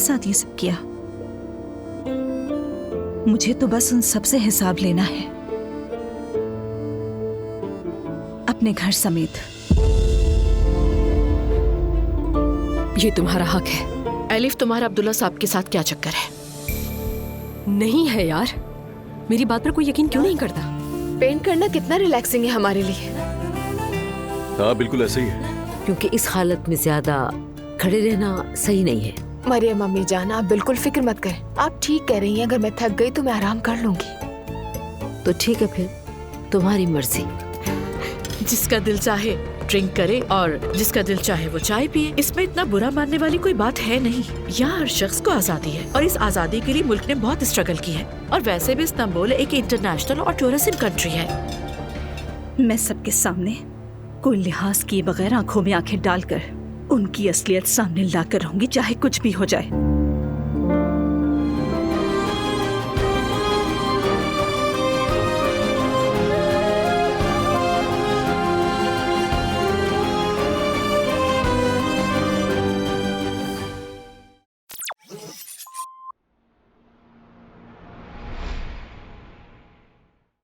साथ ये सब किया। मुझे तो बस उन सब से हिसाब लेना है, अपने घर समेत। ये तुम्हारा हक है। एलिफ, तुम्हारा अब्दुल्ला साहब के साथ क्या चक्कर है? नहीं है यार, मेरी बात पर कोई यकीन क्यों नहीं करता? पेंट करना कितना रिलैक्सिंग है हमारे लिए। हाँ बिल्कुल ऐसे ही है। क्योंकि इस हालत में ज्यादा खड़े रहना सही नहीं है। मरियम अम्मी जान, आप बिल्कुल फिक्र मत करें, आप ठीक कह रही हैं। अगर मैं थक गई तो मैं आराम कर लूंगी। तो ठीक है फिर, तुम्हारी मर्जी। जिसका दिल चाहे ड्रिंक करे और जिसका दिल चाहे वो चाय पिए। इसमें इतना बुरा मानने वाली कोई बात है नहीं। यहाँ हर शख्स को आजादी है और इस आजादी के लिए मुल्क ने बहुत स्ट्रगल की है। और वैसे भी इस्तांबुल एक इंटरनेशनल और टूरिज्म कंट्री है। मैं सबके सामने कोई लिहाज किए बगैर आंखों में आंखें डालकर उनकी असलियत सामने लाकर रहूंगी, चाहे कुछ भी हो जाए।